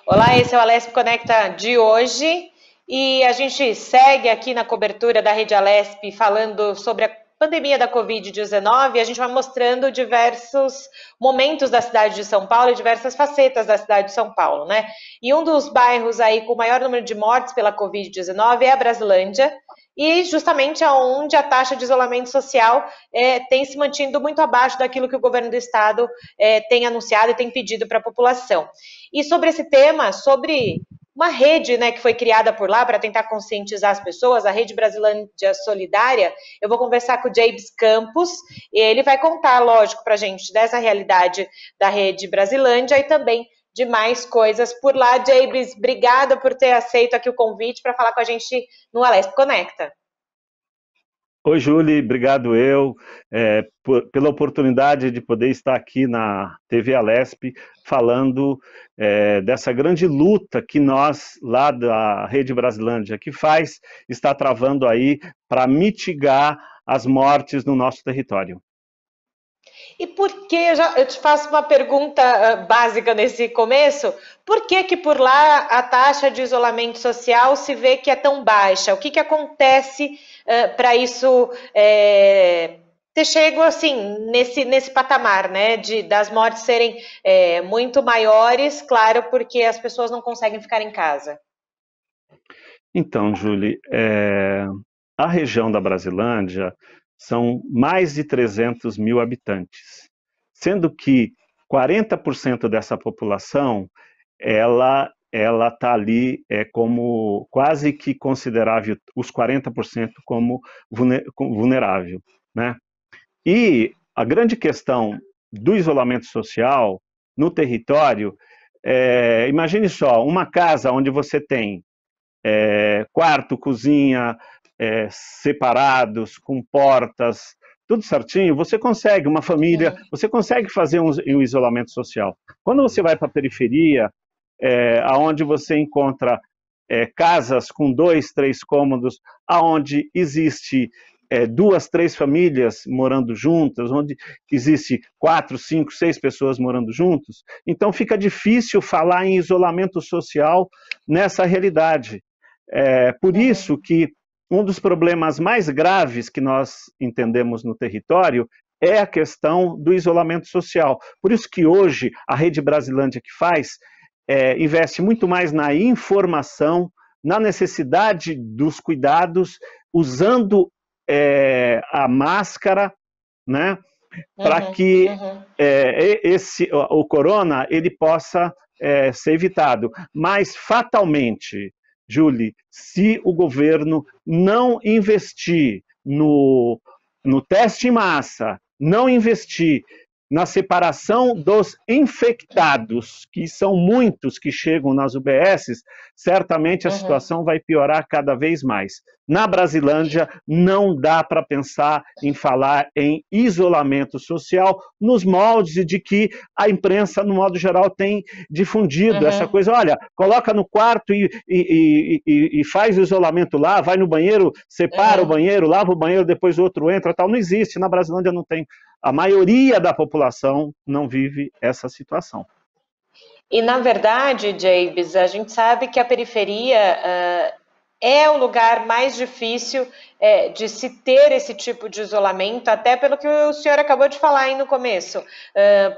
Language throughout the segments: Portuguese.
Olá, esse é o Alesp Conecta de hoje e a gente segue aqui na cobertura da Rede Alesp falando sobre a pandemia da Covid-19. A gente vai mostrando diversos momentos da cidade de São Paulo e diversas facetas da cidade de São Paulo, né? E um dos bairros aí com o maior número de mortes pela Covid-19 é a Brasilândia, e justamente onde a taxa de isolamento social tem se mantido muito abaixo daquilo que o governo do estado tem anunciado e tem pedido para a população. E sobre esse tema, sobre uma rede, né, que foi criada por lá para tentar conscientizar as pessoas, a Rede Brasilândia Solidária, eu vou conversar com o James Campos, e ele vai contar, lógico, para a gente dessa realidade da Rede Brasilândia e também de mais coisas por lá. James, obrigada por ter aceito aqui o convite para falar com a gente no Alesp Conecta. Oi, Julie, obrigado pela oportunidade de poder estar aqui na TV Alesp falando dessa grande luta que nós, lá da Rede Brasilândia, está travando aí para mitigar as mortes no nosso território. E por que, eu te faço uma pergunta básica nesse começo, por que por lá a taxa de isolamento social se vê que é tão baixa? O que acontece para isso ter chego assim, nesse patamar, né, das mortes serem muito maiores, claro, porque as pessoas não conseguem ficar em casa? Então, Julie, a região da Brasilândia são mais de 300 mil habitantes, sendo que 40% dessa população, ela está ali como quase que considerável, os 40% como vulnerável, né? E a grande questão do isolamento social no território, imagine só, uma casa onde você tem quarto, cozinha, separados, com portas, tudo certinho, você consegue, uma família, você consegue fazer um isolamento social. Quando você vai para a periferia, aonde você encontra casas com 2, 3 cômodos, aonde existe 2, 3 famílias morando juntas, onde existe 4, 5, 6 pessoas morando juntos, então fica difícil falar em isolamento social nessa realidade. Por isso que um dos problemas mais graves que nós entendemos no território é a questão do isolamento social. Por isso que hoje a Rede Brasilândia investe muito mais na informação, na necessidade dos cuidados, usando a máscara, né, para que o corona ele possa ser evitado. Mas, fatalmente, Julie, se o governo não investir no teste em massa, não investir na separação dos infectados, que são muitos que chegam nas UBSs, certamente a situação vai piorar cada vez mais. Na Brasilândia, não dá para pensar em falar em isolamento social nos moldes de que a imprensa, no modo geral, tem difundido essa coisa. Olha, coloca no quarto e faz o isolamento lá, vai no banheiro, separa o banheiro, lava o banheiro, depois o outro entra, tal. Não existe, na Brasilândia não tem. A maioria da população não vive essa situação. E, na verdade, James, a gente sabe que a periferia é o lugar mais difícil de se ter esse tipo de isolamento, até pelo que o senhor acabou de falar aí no começo,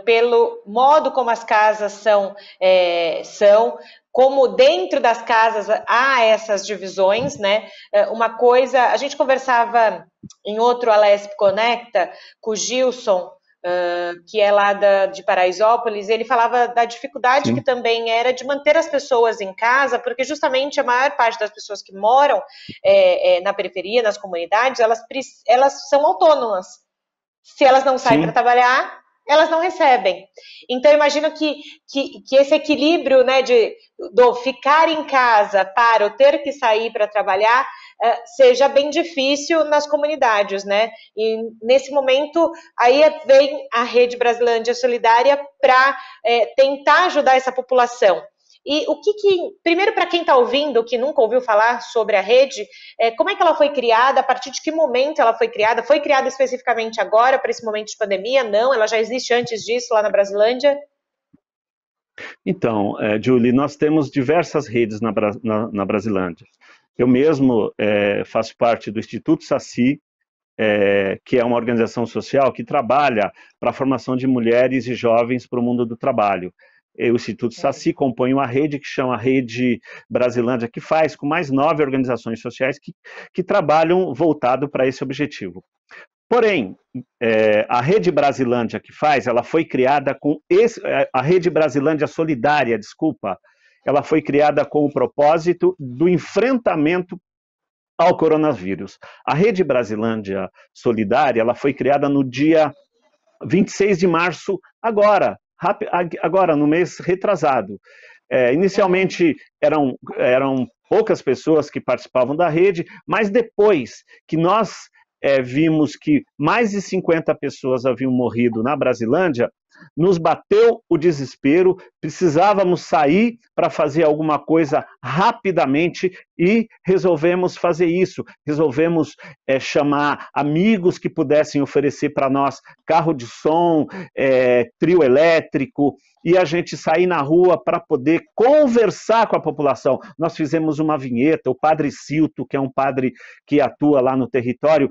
pelo modo como as casas são, como dentro das casas há essas divisões, né? Uma coisa, a gente conversava em outro Alesp Conecta com o Gilson, que é lá de Paraisópolis, ele falava da dificuldade que também era de manter as pessoas em casa, porque justamente a maior parte das pessoas que moram na periferia, nas comunidades, elas são autônomas. Se elas não saem para trabalhar, elas não recebem. Então, eu imagino que esse equilíbrio, né, do ficar em casa para o ter que sair para trabalhar seja bem difícil nas comunidades, né? E nesse momento, aí vem a Rede Brasilândia Solidária para tentar ajudar essa população. E primeiro, para quem está ouvindo, que nunca ouviu falar sobre a rede, como é que ela foi criada, a partir de que momento ela foi criada? Foi criada especificamente agora, para esse momento de pandemia? Não, ela já existe antes disso, lá na Brasilândia? Então, Julie, nós temos diversas redes na Brasilândia. Eu mesmo faço parte do Instituto Saci, que é uma organização social que trabalha para a formação de mulheres e jovens para o mundo do trabalho. O Instituto Saci compõe uma rede que chama Rede Brasilândia, que faz com mais 9 organizações sociais que trabalham voltado para esse objetivo. Porém, a Rede Brasilândia que faz, ela foi criada com a Rede Brasilândia Solidária, desculpa, ela foi criada com o propósito do enfrentamento ao coronavírus. A Rede Brasilândia Solidária, ela foi criada no dia 26 de março, agora no mês retrasado. Inicialmente eram poucas pessoas que participavam da rede, mas depois que nós vimos que mais de 50 pessoas haviam morrido na Brasilândia, nos bateu o desespero, precisávamos sair para fazer alguma coisa rapidamente e resolvemos fazer isso. Resolvemos chamar amigos que pudessem oferecer para nós carro de som, trio elétrico, e a gente sair na rua para poder conversar com a população. Nós fizemos uma vinheta, o padre Cilto, que é um padre que atua lá no território,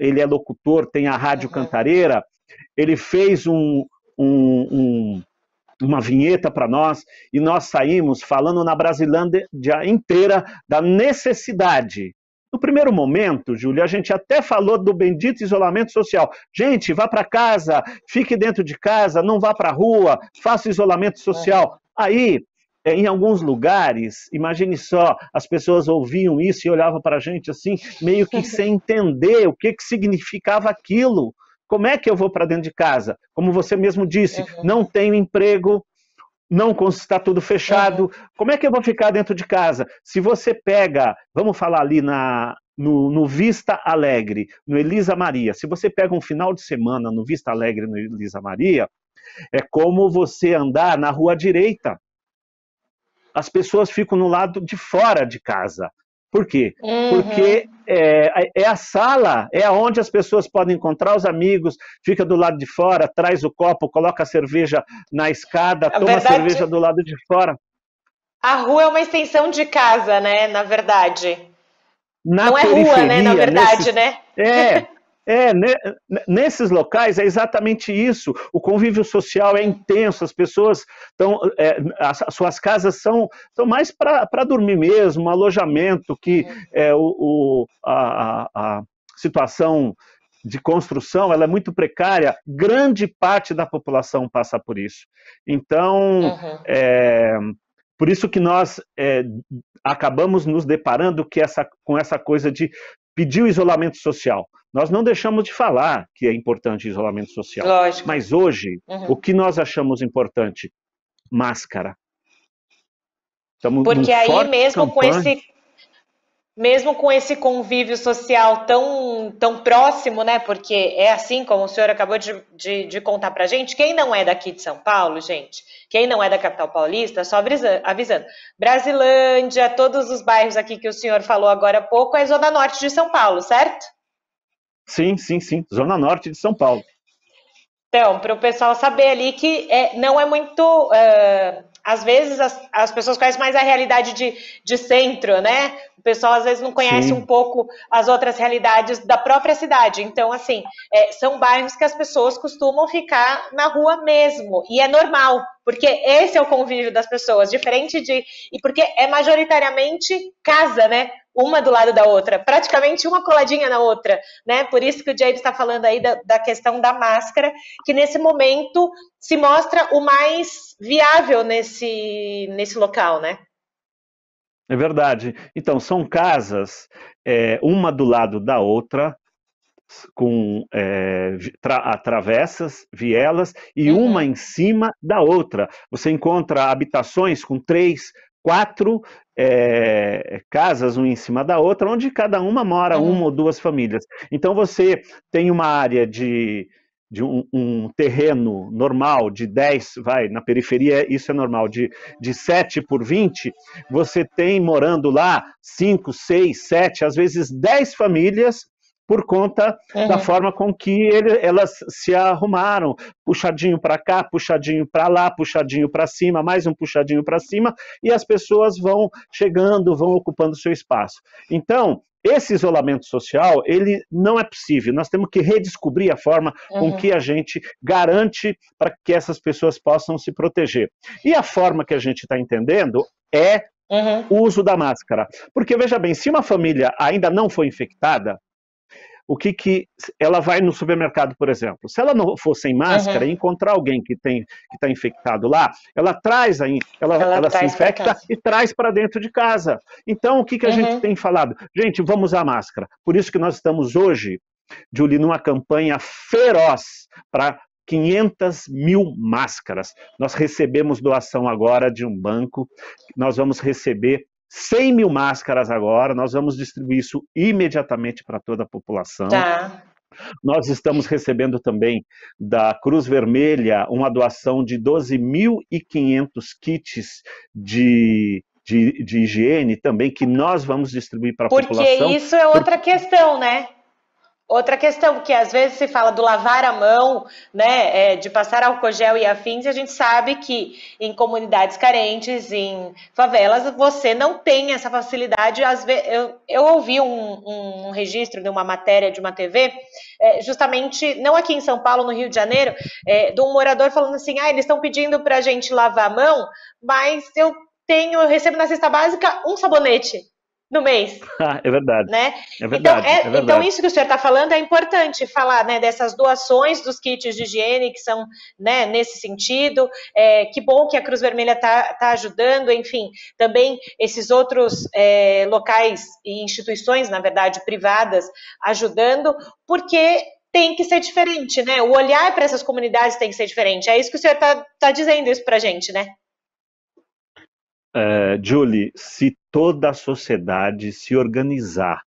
ele é locutor, tem a Rádio Cantareira, ele fez uma vinheta para nós, e nós saímos falando na Brasilândia inteira da necessidade. No primeiro momento, Júlia, a gente até falou do bendito isolamento social. Gente, vá para casa, fique dentro de casa, não vá para a rua, faça isolamento social. Aí, em alguns lugares, imagine só, as pessoas ouviam isso e olhavam para a gente assim, meio que sem entender o que significava aquilo. Como é que eu vou para dentro de casa? Como você mesmo disse, não tenho emprego, está tudo fechado. Como é que eu vou ficar dentro de casa? Se você pega, vamos falar ali no Vista Alegre, no Elisa Maria, se você pega um final de semana no Vista Alegre, no Elisa Maria, é como você andar na rua direita. As pessoas ficam no lado de fora de casa. Por quê? Porque é a sala, é onde as pessoas podem encontrar os amigos, fica do lado de fora, traz o copo, coloca a cerveja na escada, toma a cerveja do lado de fora. A rua é uma extensão de casa, né? Na verdade. Não é rua, né? Na verdade, né? Nesses locais é exatamente isso. O convívio social é intenso, as pessoas estão. As suas casas são mais para dormir mesmo, um alojamento, que a situação de construção ela é muito precária, grande parte da população passa por isso. Então, por isso que nós acabamos nos deparando com essa coisa de pedir o isolamento social. Nós não deixamos de falar que é importante o isolamento social. Lógico. Mas hoje, o que nós achamos importante? Máscara. Porque aí mesmo com esse convívio social tão próximo, né? Porque é assim como o senhor acabou de contar pra gente, quem não é daqui de São Paulo, gente, quem não é da capital paulista, só avisando, Brasilândia, todos os bairros aqui que o senhor falou agora há pouco, é Zona Norte de São Paulo, certo? Sim, Zona Norte de São Paulo. Então, para o pessoal saber ali que não é muito... às vezes as pessoas conhecem mais a realidade de centro, né? O pessoal às vezes não conhece um pouco as outras realidades da própria cidade. Então, assim, são bairros que as pessoas costumam ficar na rua mesmo. E é normal, porque esse é o convívio das pessoas, diferente e porque é majoritariamente casa, né? Uma do lado da outra, praticamente uma coladinha na outra, né? Por isso que o James está falando aí da questão da máscara, que nesse momento se mostra o mais viável nesse local, né? É verdade. Então, são casas, uma do lado da outra, com travessas, vielas, e uma em cima da outra. Você encontra habitações com 3, 4 casas, uma em cima da outra, onde cada uma mora uma ou duas famílias. Então você tem uma área de um terreno normal de 10, na periferia isso é normal, de 7 por 20, você tem morando lá 5, 6, 7, às vezes 10 famílias por conta da forma com que elas se arrumaram, puxadinho para cá, puxadinho para lá, puxadinho para cima, mais um puxadinho para cima, e as pessoas vão chegando, vão ocupando seu espaço. Então, esse isolamento social, ele não é possível. Nós temos que redescobrir a forma com que a gente garante para que essas pessoas possam se proteger. E a forma que a gente está entendendo é o uso da máscara. Porque, veja bem, se uma família ainda não foi infectada, o que ela vai no supermercado, por exemplo, se ela não for sem máscara e encontrar alguém que está infectado lá, ela traz ela se infecta e traz para dentro de casa. Então, o que a gente tem falado? Gente, vamos usar máscara. Por isso que nós estamos hoje, Julie, numa campanha feroz para 500 mil máscaras. Nós recebemos doação agora de um banco, nós vamos receber 100 mil máscaras agora, nós vamos distribuir isso imediatamente para toda a população. Tá. Nós estamos recebendo também da Cruz Vermelha uma doação de 12.500 kits de higiene também, que nós vamos distribuir para a população. Porque isso é outra questão, né? Outra questão, que às vezes se fala do lavar a mão, né, de passar álcool gel e afins, e a gente sabe que em comunidades carentes, em favelas, você não tem essa facilidade. Às vezes, eu ouvi um registro de uma matéria de uma TV, justamente, não aqui em São Paulo, no Rio de Janeiro, de um morador falando assim, eles estão pedindo para a gente lavar a mão, mas eu recebo na cesta básica um sabonete no mês. É verdade. Né? É verdade, é verdade. Então, isso que o senhor está falando é importante falar, né, dessas doações dos kits de higiene que são, né, nesse sentido. Que bom que a Cruz Vermelha está ajudando, enfim, também esses outros locais e instituições, na verdade, privadas, ajudando, porque tem que ser diferente, né? O olhar para essas comunidades tem que ser diferente. É isso que o senhor está dizendo isso para a gente, né? Julie, se toda a sociedade se organizar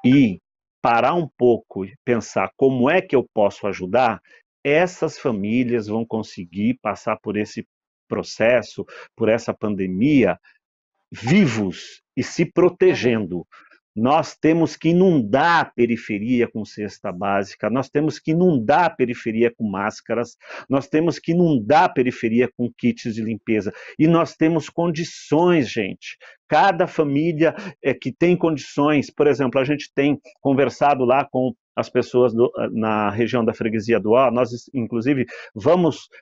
e parar um pouco e pensar como é que eu posso ajudar, essas famílias vão conseguir passar por esse processo, por essa pandemia, vivos e se protegendo. Nós temos que inundar a periferia com cesta básica, nós temos que inundar a periferia com máscaras, nós temos que inundar a periferia com kits de limpeza. E nós temos condições, gente. Cada família que tem condições, por exemplo, a gente tem conversado lá com as pessoas na região da Freguesia do Ó, nós, inclusive,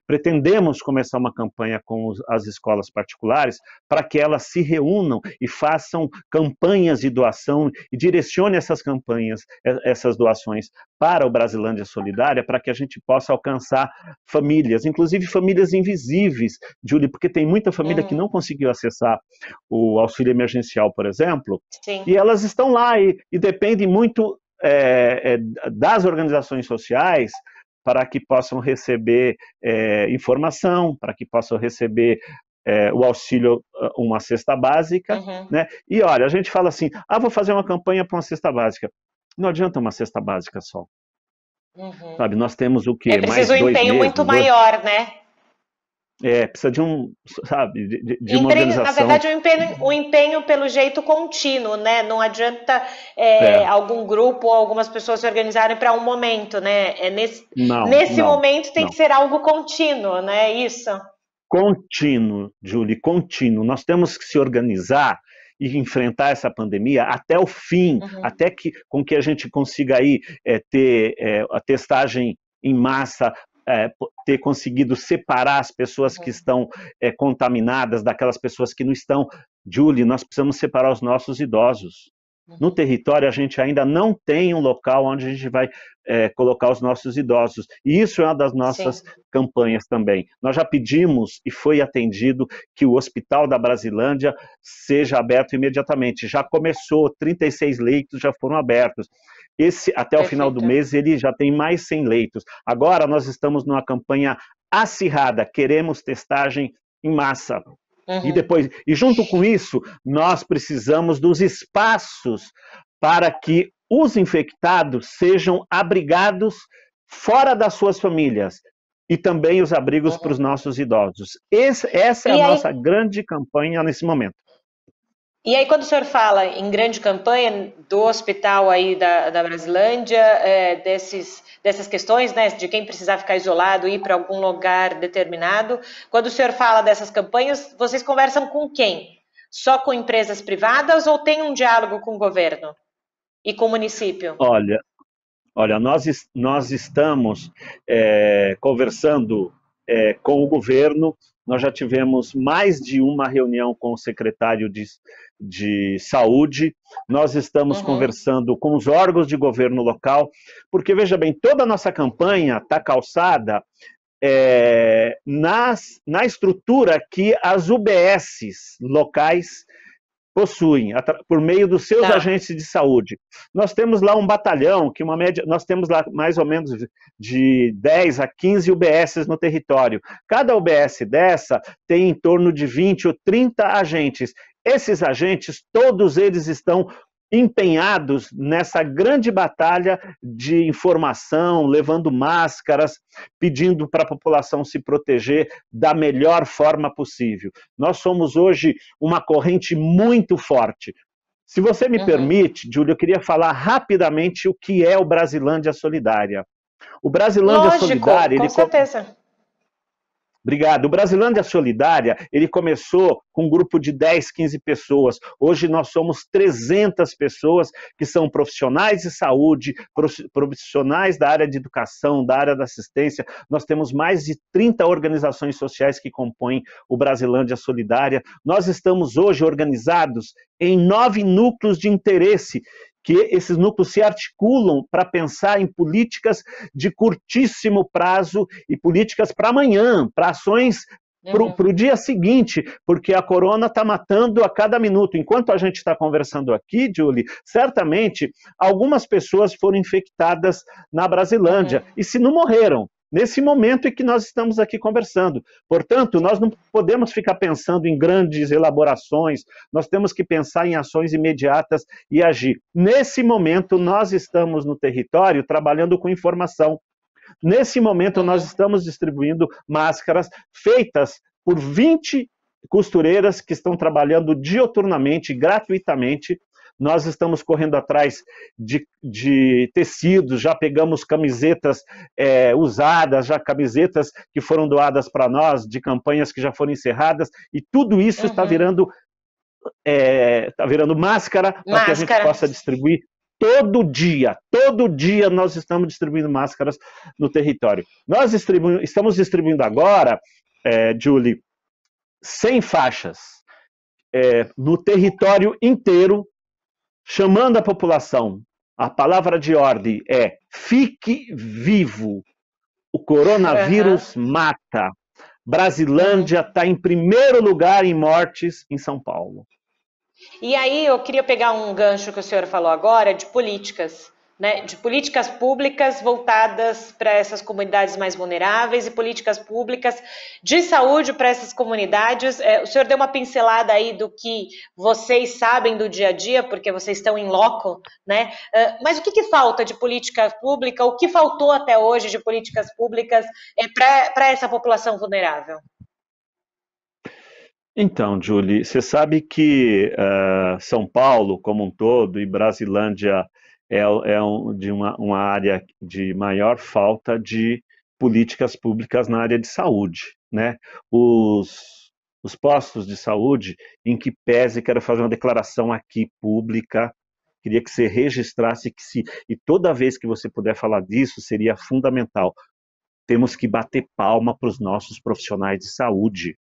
pretendemos começar uma campanha com as escolas particulares para que elas se reúnam e façam campanhas de doação e direcione essas campanhas, essas doações para o Brasilândia Solidária, para que a gente possa alcançar famílias, inclusive famílias invisíveis, Julie, porque tem muita família que não conseguiu acessar o auxílio emergencial, por exemplo, Sim. E elas estão lá e dependem muito das organizações sociais para que possam receber informação, para que possam receber o auxílio, uma cesta básica, né? E olha, a gente fala assim, vou fazer uma campanha para uma cesta básica. Não adianta uma cesta básica só. Sabe, nós temos o quê? É preciso mais um empenho muito maior, né? Precisa de uma organização. Na verdade, um empenho pelo jeito contínuo, né? Não adianta algum grupo ou algumas pessoas se organizarem para um momento, né? Nesse momento tem que ser algo contínuo, né? Isso. Contínuo, Julie, contínuo. Nós temos que se organizar e enfrentar essa pandemia até o fim, até com que a gente consiga aí ter a testagem em massa, ter conseguido separar as pessoas que estão contaminadas daquelas pessoas que não estão. Julie, nós precisamos separar os nossos idosos. No território, a gente ainda não tem um local onde a gente vai colocar os nossos idosos. E isso é uma das nossas campanhas também. Nós já pedimos e foi atendido que o Hospital da Brasilândia seja aberto imediatamente. Já começou, 36 leitos já foram abertos. Até o final do mês, ele já tem mais 100 leitos. Agora, nós estamos numa campanha acirrada. Queremos testagem em massa. E junto com isso, nós precisamos dos espaços para que os infectados sejam abrigados fora das suas famílias e também os abrigos para os nossos idosos. Essa é a nossa grande campanha nesse momento. E aí, quando o senhor fala em grande campanha do hospital aí da Brasilândia, dessas questões, né, de quem precisar ficar isolado, ir para algum lugar determinado, quando o senhor fala dessas campanhas, vocês conversam com quem? Só com empresas privadas ou tem um diálogo com o governo e com o município? Olha, nós estamos conversando com o governo, nós já tivemos mais de uma reunião com o secretário de saúde, nós estamos Uhum, conversando com os órgãos de governo local, porque, veja bem, toda a nossa campanha está calçada na estrutura que as UBSs locais possuem, por meio dos seus tá. agentes de saúde. Nós temos lá um batalhão, que uma média, nós temos lá mais ou menos de 10 a 15 UBSs no território. Cada UBS dessa tem em torno de 20 ou 30 agentes. Esses agentes, todos eles estão empenhados nessa grande batalha de informação, levando máscaras, pedindo para a população se proteger da melhor forma possível. Nós somos hoje uma corrente muito forte. Se você me Uhum. permite, Júlio, eu queria falar rapidamente o que é o Brasilândia Solidária. O Brasilândia Lógico, Solidária, com certeza. Obrigado. O Brasilândia Solidária, ele começou com um grupo de 10, 15 pessoas. Hoje nós somos 300 pessoas que são profissionais de saúde, profissionais da área de educação, da área da assistência. Nós temos mais de 30 organizações sociais que compõem o Brasilândia Solidária. Nós estamos hoje organizados em 9 núcleos de interesse, que esses núcleos se articulam para pensar em políticas de curtíssimo prazo e políticas para amanhã, para ações Uhum. para o dia seguinte, porque a corona está matando a cada minuto. Enquanto a gente está conversando aqui, Julie, certamente algumas pessoas foram infectadas na Uhum. Brasilândia, e se não morreram, nesse momento em que nós estamos aqui conversando. Portanto, nós não podemos ficar pensando em grandes elaborações, nós temos que pensar em ações imediatas e agir. Nesse momento, nós estamos no território trabalhando com informação. Nesse momento, nós Uhum. estamos distribuindo máscaras feitas por 20 costureiras que estão trabalhando dioturnamente, gratuitamente. Nós estamos correndo atrás de tecidos, já pegamos camisetas usadas, já camisetas que foram doadas para nós, de campanhas que já foram encerradas, e tudo isso Uhum. está virando máscara para que a gente Máscara. possa distribuir todo dia nós estamos distribuindo máscaras no território. Nós estamos distribuindo agora, Julie, 100 faixas no território inteiro, chamando a população. A palavra de ordem é: fique vivo. O Uhum. coronavírus mata. Uhum. Brasilândia está em primeiro lugar em mortes em São Paulo. E aí eu queria pegar um gancho que o senhor falou agora de políticas, né? De políticas públicas voltadas para essas comunidades mais vulneráveis e políticas públicas de saúde para essas comunidades. O senhor deu uma pincelada aí do que vocês sabem do dia a dia, porque vocês estão em loco, né? Mas o que falta de política pública? O que faltou até hoje de políticas públicas para essa população vulnerável? Então, Julie, você sabe que São Paulo, como um todo, e Brasilândia de uma área de maior falta de políticas públicas na área de saúde, né? Os postos de saúde, em que pese, quero fazer uma declaração aqui pública, queria que você registrasse e toda vez que você puder falar disso, seria fundamental. Temos que bater palma para os nossos profissionais de saúde,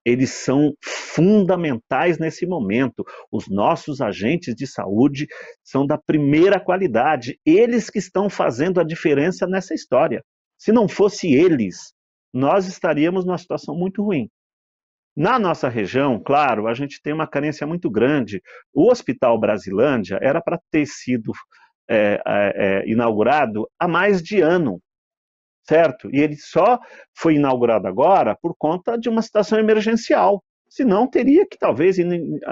eles são fundamentais nesse momento. Os nossos agentes de saúde são da primeira qualidade. Eles que estão fazendo a diferença nessa história. Se não fosse eles, nós estaríamos numa situação muito ruim. Na nossa região, claro, a gente tem uma carência muito grande. O Hospital Brasilândia era para ter sido inaugurado há mais de ano, certo? E ele só foi inaugurado agora por conta de uma situação emergencial. Senão, teria que talvez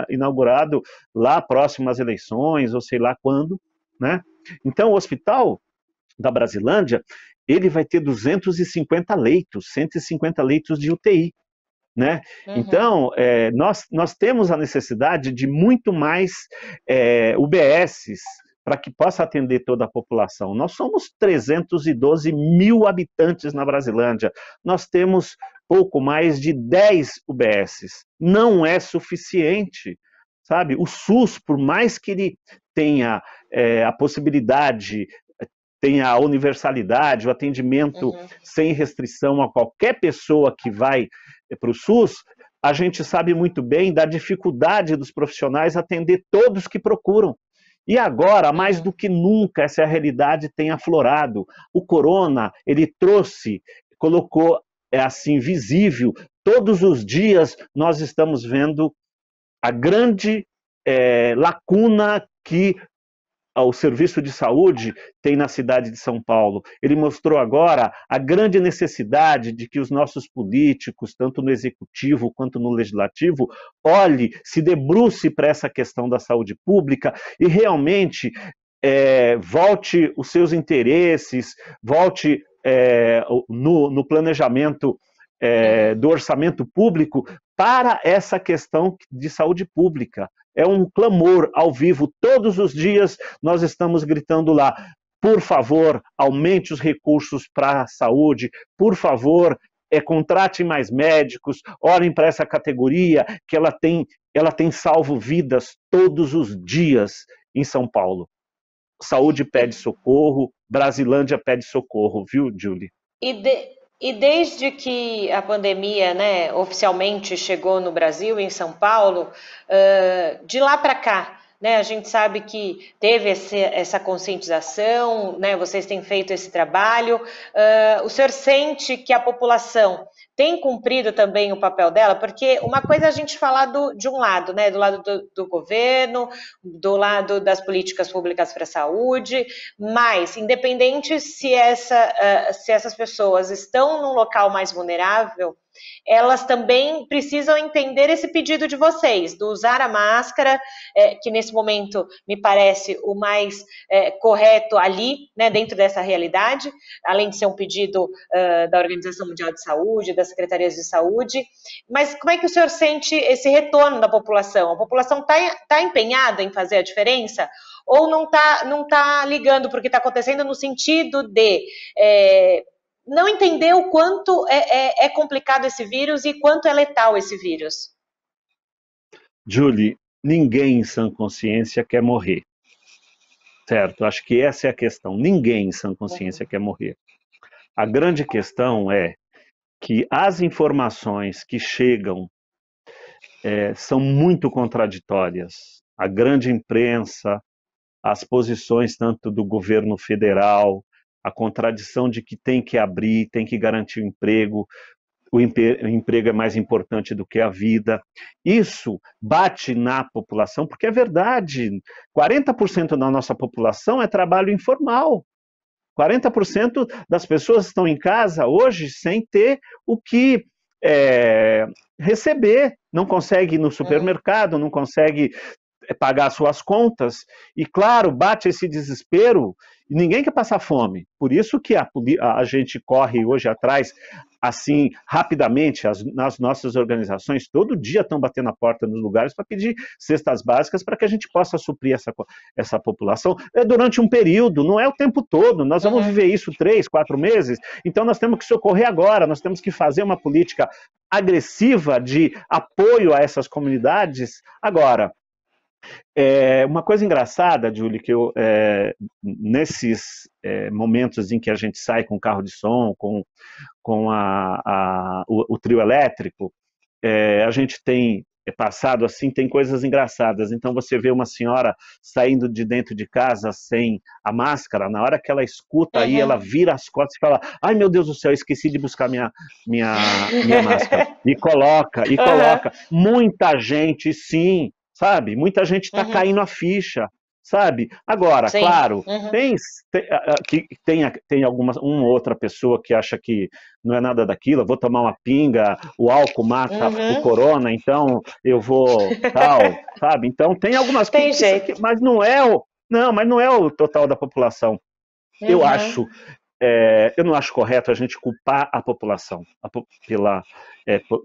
inaugurado lá próximo às eleições, ou sei lá quando, né? Então, o hospital da Brasilândia, ele vai ter 250 leitos, 150 leitos de UTI. né? Uhum. Então, nós temos a necessidade de muito mais UBSs para que possa atender toda a população. Nós somos 312 mil habitantes na Brasilândia, nós temos pouco mais de 10 UBSs. Não é suficiente, sabe? O SUS, por mais que ele tenha a possibilidade, tenha a universalidade, o atendimento sem restrição a qualquer pessoa que vai para o SUS, a gente sabe muito bem da dificuldade dos profissionais atender todos que procuram. E agora, mais do que nunca, essa realidade tem aflorado. O corona, ele trouxe, colocou assim visível, todos os dias nós estamos vendo a grande lacuna que o serviço de saúde tem na cidade de São Paulo. Ele mostrou agora a grande necessidade de que os nossos políticos, tanto no executivo quanto no legislativo, se debruce para essa questão da saúde pública e realmente volte os seus interesses, volte no planejamento do orçamento público para essa questão de saúde pública. É um clamor ao vivo, todos os dias nós estamos gritando lá, por favor, aumente os recursos para a saúde, por favor, contrate mais médicos, olhem para essa categoria que ela tem salvo vidas todos os dias em São Paulo. Saúde pede socorro, Brasilândia pede socorro, viu, Julie? E desde que a pandemia, né, oficialmente chegou no Brasil, em São Paulo, de lá para cá, né, a gente sabe que teve essa conscientização, né, vocês têm feito esse trabalho. O senhor sente que a população tem cumprido também o papel dela? Porque uma coisa é a gente falar de um lado, né, do lado do governo, do lado das políticas públicas para a saúde, mas independente se essas pessoas estão num local mais vulnerável, elas também precisam entender esse pedido de vocês, do usar a máscara, que nesse momento me parece o mais correto ali, né, dentro dessa realidade, além de ser um pedido da Organização Mundial de Saúde, das Secretarias de Saúde. Mas como é que o senhor sente esse retorno da população? A população está empenhada em fazer a diferença? Ou não tá ligando para o que está acontecendo no sentido de não entender o quanto é complicado esse vírus e quanto é letal esse vírus? Julie, ninguém em sã consciência quer morrer. Certo? Acho que essa é a questão. Ninguém em sã consciência quer morrer. A grande questão é que as informações que chegam são muito contraditórias. A grande imprensa, as posições tanto do governo federal, a contradição de que tem que abrir, tem que garantir o emprego é mais importante do que a vida. Isso bate na população, porque é verdade, 40% da nossa população é trabalho informal. 40% das pessoas estão em casa hoje sem ter o que receber, não consegue ir no supermercado, não consegue pagar suas contas, e claro, bate esse desespero, e ninguém quer passar fome, por isso que a gente corre hoje atrás, assim, rapidamente, nas nossas organizações, todo dia estão batendo a porta nos lugares para pedir cestas básicas para que a gente possa suprir essa população, durante um período, não é o tempo todo, nós vamos viver isso 3, 4 meses, então nós temos que socorrer agora, nós temos que fazer uma política agressiva de apoio a essas comunidades agora. Uma coisa engraçada, Julie, que nesses momentos em que a gente sai com carro de som, com o trio elétrico, a gente tem passado assim, tem coisas engraçadas. Então você vê uma senhora saindo de dentro de casa sem a máscara, na hora que ela escuta aí, ela vira as costas e fala, ai meu Deus do céu, esqueci de buscar minha máscara. E coloca. Muita gente, sim, sabe? Muita gente está caindo a ficha, sabe? Agora, sim, claro, tem uma outra pessoa que acha que não é nada daquilo, eu vou tomar uma pinga, o álcool mata o corona, então eu vou tal, sabe? Então tem algumas coisas, mas não é o total da população. Eu acho eu não acho correto a gente culpar a população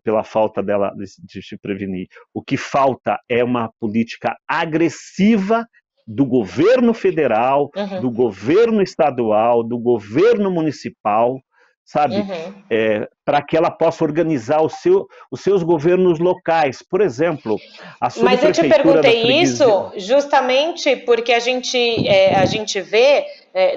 pela falta dela de se prevenir. O que falta é uma política agressiva do governo federal, do governo estadual, do governo municipal, sabe? Para que ela possa organizar os seus governos locais. Por exemplo, a Mas eu te perguntei isso justamente porque a gente vê,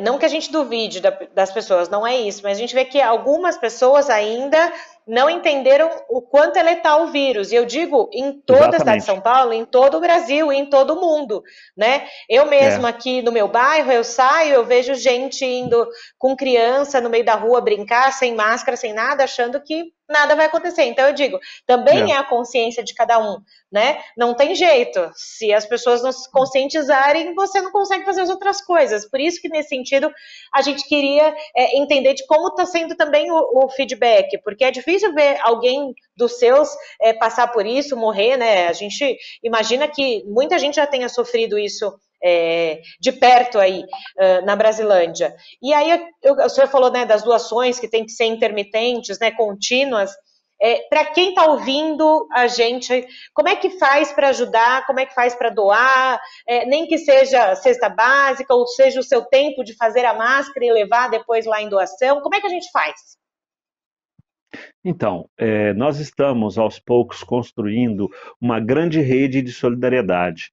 não que a gente duvide das pessoas, não é isso, mas a gente vê que algumas pessoas ainda não entenderam o quanto é letal o vírus. E eu digo em toda a cidade de São Paulo, em todo o Brasil, em todo o mundo, né? Eu mesma aqui no meu bairro, eu saio, eu vejo gente indo com criança no meio da rua brincar, sem máscara, sem nada, achando que nada vai acontecer. Então eu digo, também é a consciência de cada um, né? Não tem jeito. Se as pessoas não se conscientizarem, você não consegue fazer as outras coisas. Por isso que, nesse sentido, a gente queria entender de como está sendo também o feedback, porque é difícil ver alguém dos seus passar por isso, morrer, né? A gente imagina que muita gente já tenha sofrido isso de perto aí, na Brasilândia. E aí, o senhor falou, né, das doações que tem que ser intermitentes, né, contínuas. Para quem está ouvindo a gente, como é que faz para ajudar, como é que faz para doar, nem que seja cesta básica, ou seja o seu tempo de fazer a máscara e levar depois lá em doação, como é que a gente faz? Então, nós estamos aos poucos construindo uma grande rede de solidariedade.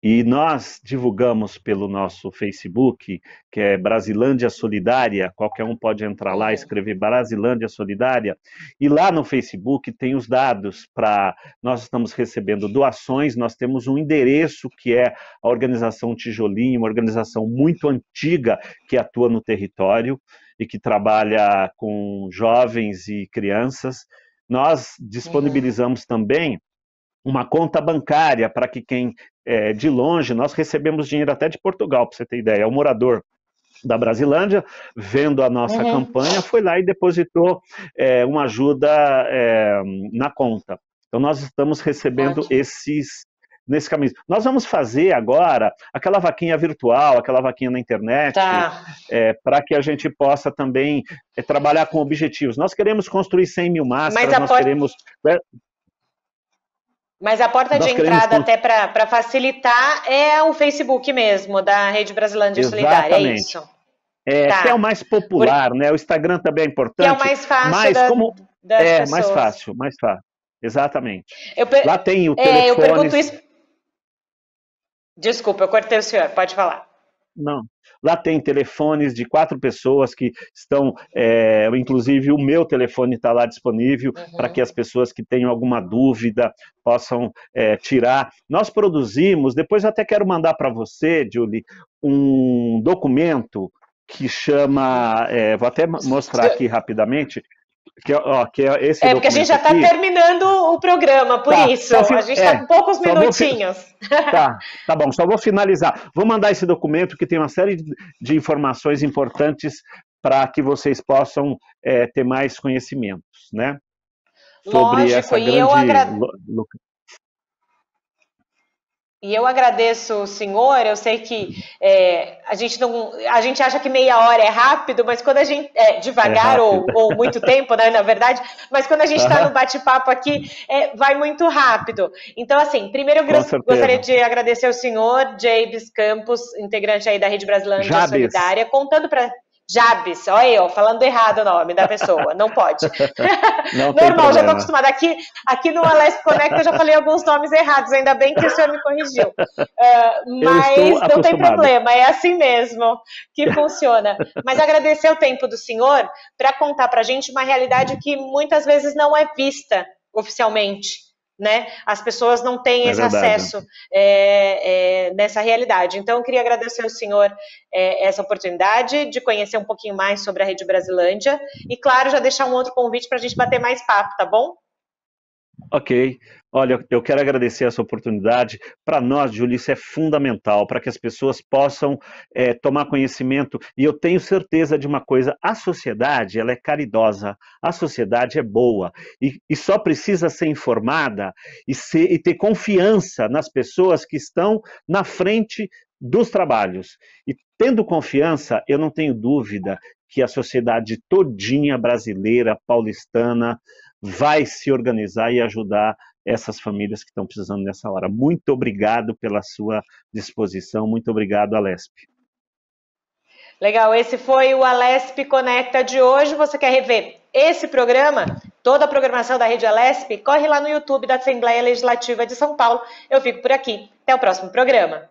E nós divulgamos pelo nosso Facebook, que é Brasilândia Solidária, qualquer um pode entrar lá e escrever Brasilândia Solidária, e lá no Facebook tem os dados para... Nós estamos recebendo doações, nós temos um endereço que é a Organização Tijolinho, uma organização muito antiga que atua no território e que trabalha com jovens e crianças. Nós disponibilizamos também uma conta bancária para que quem de longe, nós recebemos dinheiro até de Portugal, para você ter ideia, o morador da Brasilândia, vendo a nossa campanha, foi lá e depositou uma ajuda na conta. Então nós estamos recebendo nesse caminho. Nós vamos fazer agora aquela vaquinha virtual, aquela vaquinha na internet, para que a gente possa também trabalhar com objetivos. Nós queremos construir 100 mil máscaras, queremos... Mas a porta de entrada, até para facilitar, é o Facebook mesmo, da Rede Brasilândia Solidária, é isso? Que é o mais popular, né? O Instagram também é importante. Que é o mais fácil das pessoas. Mais fácil. Exatamente. Lá tem o telefone... Eu pergunto isso... Desculpa, eu cortei o senhor, pode falar. Não. Lá tem telefones de 4 pessoas que estão, inclusive o meu telefone está lá disponível para que as pessoas que tenham alguma dúvida possam tirar. Nós produzimos, depois eu até quero mandar para você, Julie, um documento que chama, vou até mostrar aqui rapidamente, que é esse porque a gente já está terminando o programa, por isso. A gente está com poucos minutinhos. Tá bom, só vou finalizar. Vou mandar esse documento que tem uma série de informações importantes para que vocês possam ter mais conhecimentos, né? Sobre lógico, essa grande... E eu agradeço o senhor, eu sei que a gente acha que meia hora é rápido, mas quando a gente devagar ou muito tempo, né, na verdade, mas quando a gente está no bate-papo aqui, vai muito rápido. Então, assim, primeiro eu gostaria de agradecer ao senhor Jabes Campos, integrante aí da Rede Brasilândia Solidária, contando para... Jabes, olha eu, falando errado o nome da pessoa, não pode. Normal, já estou acostumada. Aqui no Alesp Connect eu já falei alguns nomes errados, ainda bem que o senhor me corrigiu. Mas não tem problema, é assim mesmo que funciona. Mas agradecer o tempo do senhor para contar para a gente uma realidade que muitas vezes não é vista oficialmente. Né? As pessoas não têm esse acesso nessa realidade. Então, eu queria agradecer ao senhor essa oportunidade de conhecer um pouquinho mais sobre a Rede Brasilândia e, claro, já deixar um outro convite para a gente bater mais papo, tá bom? Ok. Olha, eu quero agradecer essa oportunidade. Para nós, Julie, isso é fundamental, para que as pessoas possam tomar conhecimento. E eu tenho certeza de uma coisa, a sociedade, ela é caridosa, a sociedade é boa, e só precisa ser informada e ter confiança nas pessoas que estão na frente dos trabalhos. E tendo confiança, eu não tenho dúvida que a sociedade todinha brasileira, paulistana, vai se organizar e ajudar essas famílias que estão precisando nessa hora. Muito obrigado pela sua disposição, muito obrigado, Alesp. Legal, esse foi o Alesp Conecta de hoje. Você quer rever esse programa, toda a programação da Rede Alesp? Corre lá no YouTube da Assembleia Legislativa de São Paulo. Eu fico por aqui. Até o próximo programa.